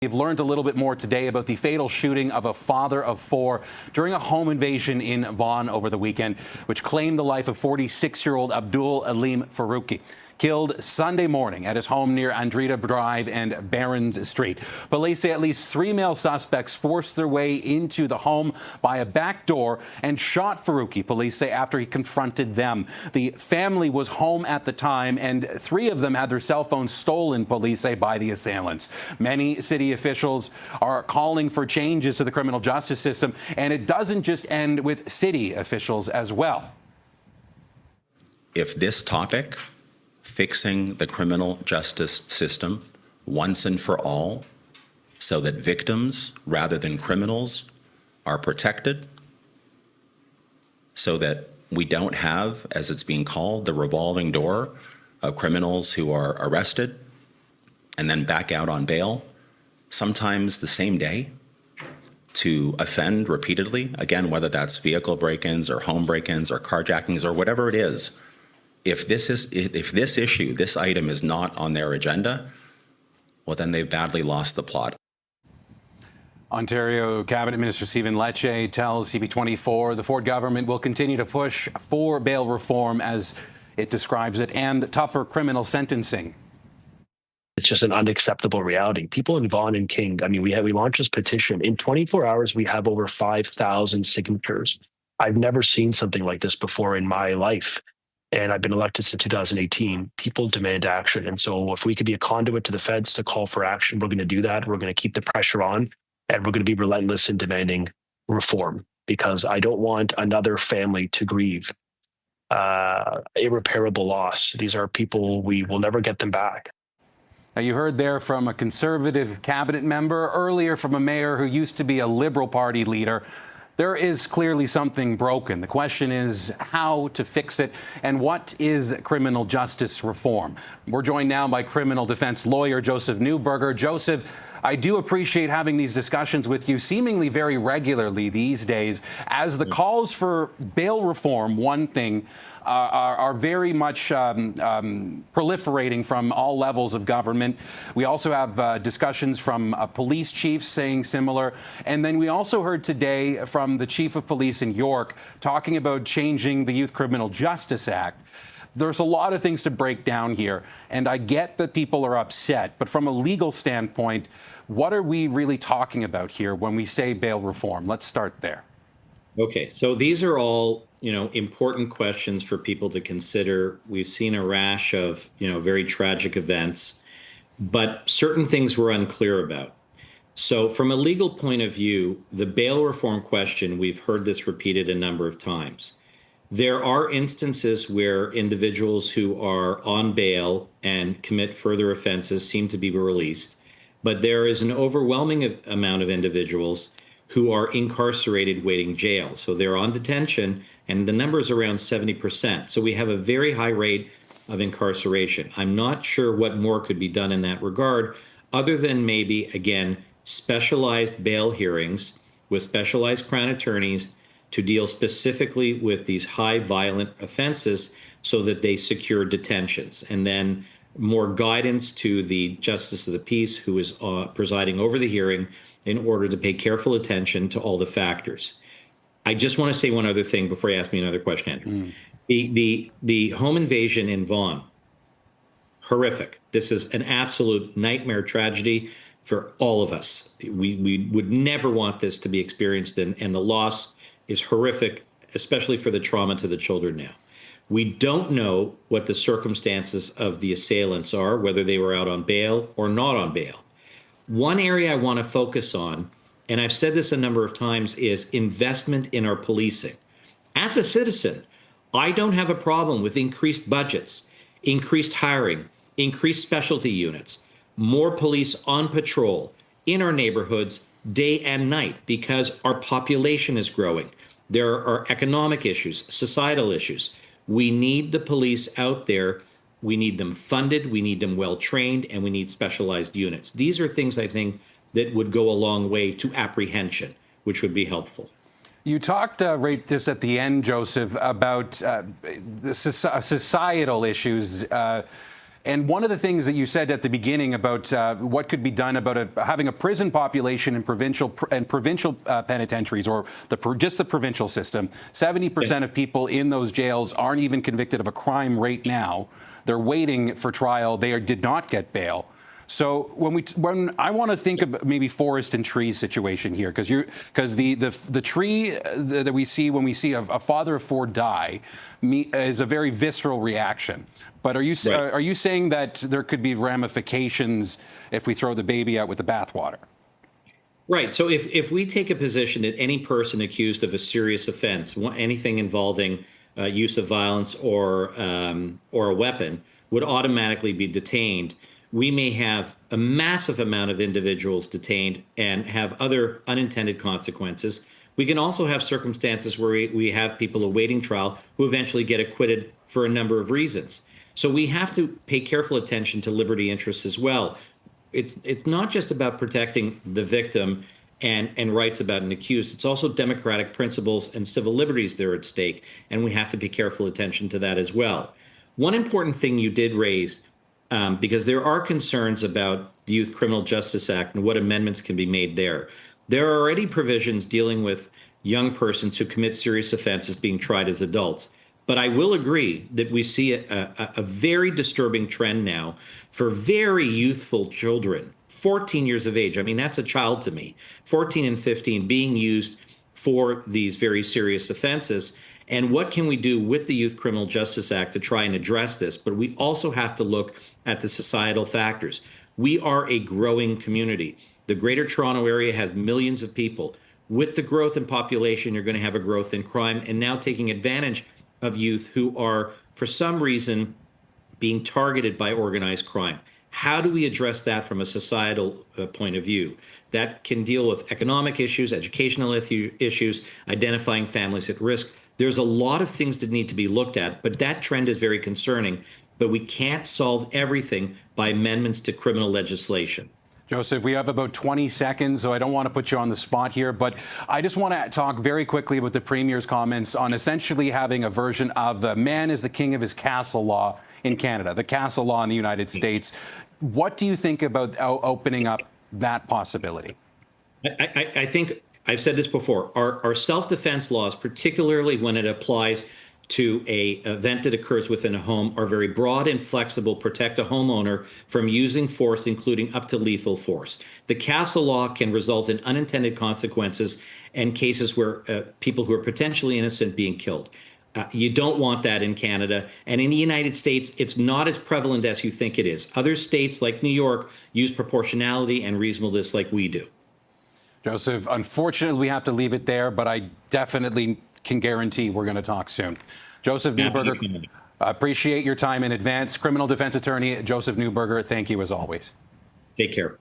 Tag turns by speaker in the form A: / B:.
A: We've learned a little bit more today about the fatal shooting of a father of four during a home invasion in Vaughan over the weekend, which claimed the life of 46-year-old Abdul Aleem Faruqi, killed Sunday morning at his home near Andrita Drive and Barons Street. Police say at least 3 male suspects forced their way into the home by a back door and shot Faruqi, police say, after he confronted them. The family was home at the time, and 3 of them had their cell phones stolen, police say, by the assailants. Many city officials are calling for changes to the criminal justice system, and it doesn't just end with city officials as well.
B: If this topic, fixing the criminal justice system once and for all so that victims rather than criminals are protected, so that we don't have, as it's being called, the revolving door of criminals who are arrested and then back out on bail, sometimes the same day, to offend repeatedly, again, whether that's vehicle break-ins or home break-ins or carjackings or whatever it is. If this item is not on their agenda, well, then they've badly lost the plot.
A: Ontario Cabinet Minister Stephen Lecce tells CP24 the Ford government will continue to push for bail reform, as it describes it, and tougher criminal sentencing.
C: It's just an unacceptable reality. People in Vaughan and King, I mean, we launched this petition. In 24 hours, we have over 5,000 signatures. I've never seen something like this before in my life. And I've been elected since 2018. People demand action. And so if we could be a conduit to the feds to call for action, we're going to do that. We're going to keep the pressure on, and we're going to be relentless in demanding reform, because I don't want another family to grieve irreparable loss. These are people, we will never get them back.
A: Now, you heard there from a Conservative cabinet member, earlier from a mayor who used to be a Liberal Party leader. There is clearly something broken. The question is how to fix it, and what is criminal justice reform? We're joined now by criminal defense lawyer Joseph Neuberger. Joseph, I do appreciate having these discussions with you seemingly very regularly these days, as the calls for bail reform, one thing, are very much proliferating from all levels of government. We also have discussions from police chiefs saying similar. And then we also heard today from the chief of police in York talking about changing the Youth Criminal Justice Act. There's a lot of things to break down here, and I get that people are upset, but from a legal standpoint, what are we really talking about here when we say bail reform? Let's start there.
D: Okay, so these are all, important questions for people to consider. We've seen a rash of, very tragic events, but certain things we're unclear about. So from a legal point of view, the bail reform question, we've heard this repeated a number of times. There are instances where individuals who are on bail and commit further offenses seem to be released, but there is an overwhelming amount of individuals who are incarcerated waiting jail. So they're on detention, and the number is around 70%. So we have a very high rate of incarceration. I'm not sure what more could be done in that regard, other than maybe, again, specialized bail hearings with specialized Crown attorneys to deal specifically with these high violent offenses so that they secure detentions, and then more guidance to the Justice of the Peace, who is presiding over the hearing, in order to pay careful attention to all the factors. I just want to say one other thing before you ask me another question, Andrew. The home invasion in Vaughan, horrific. This is an absolute nightmare tragedy for all of us. We would never want this to be experienced, and the loss is horrific, especially for the trauma to the children now. We don't know what the circumstances of the assailants are, whether they were out on bail or not on bail. One area I want to focus on, and I've said this a number of times, is investment in our policing. As a citizen, I don't have a problem with increased budgets, increased hiring, increased specialty units, more police on patrol in our neighborhoods day and night, because our population is growing. There are economic issues, societal issues. We need the police out there. We need them funded, we need them well-trained, and we need specialized units. These are things, I think, that would go a long way to apprehension, which would be helpful.
A: You talked right this at the end, Joseph, about the societal issues. And one of the things that you said at the beginning about what could be done about having a prison population in provincial penitentiaries, or just the provincial system, 70% of people in those jails aren't even convicted of a crime right now. They're waiting for trial. They did not get bail. So when I want to think of maybe forest and tree situation here, because the tree that we see when we see a father of four die is a very visceral reaction. But are you saying that there could be ramifications if we throw the baby out with the bathwater?
D: Right. So if we take a position that any person accused of a serious offense, anything involving use of violence or a weapon, would automatically be detained, we may have a massive amount of individuals detained and have other unintended consequences. We can also have circumstances where we have people awaiting trial who eventually get acquitted for a number of reasons. So we have to pay careful attention to liberty interests as well. It's not just about protecting the victim and rights about an accused. It's also democratic principles and civil liberties that are at stake, and we have to pay careful attention to that as well. One important thing you did raise, because there are concerns about the Youth Criminal Justice Act and what amendments can be made there. There are already provisions dealing with young persons who commit serious offenses being tried as adults. But I will agree that we see a very disturbing trend now for very youthful children, 14 years of age. I mean, that's a child to me, 14 and 15, being used for these very serious offenses. And what can we do with the Youth Criminal Justice Act to try and address this? But we also have to look at the societal factors. We are a growing community. The Greater Toronto Area has millions of people. With the growth in population, you're going to have a growth in crime, and now taking advantage of youth who are, for some reason, being targeted by organized crime. How do we address that from a societal point of view? That can deal with economic issues, educational issues, identifying families at risk. There's a lot of things that need to be looked at, but that trend is very concerning. But we can't solve everything by amendments to criminal legislation.
A: Joseph, we have about 20 seconds, so I don't want to put you on the spot here, but I just want to talk very quickly about the Premier's comments on essentially having a version of the man is the king of his castle law in Canada, the castle law in the United States. What do you think about opening up that possibility?
D: I think I've said this before. Our self-defense laws, particularly when it applies to an event that occurs within a home, are very broad and flexible, protect a homeowner from using force, including up to lethal force. The castle law can result in unintended consequences and cases where people who are potentially innocent being killed. You don't want that in Canada. And in the United States, it's not as prevalent as you think it is. Other states like New York use proportionality and reasonableness like we do.
A: Joseph, unfortunately, we have to leave it there, but I definitely can guarantee we're going to talk soon. Joseph Neuberger, appreciate your time in advance. Criminal defense attorney Joseph Neuberger, thank you as always.
D: Take care.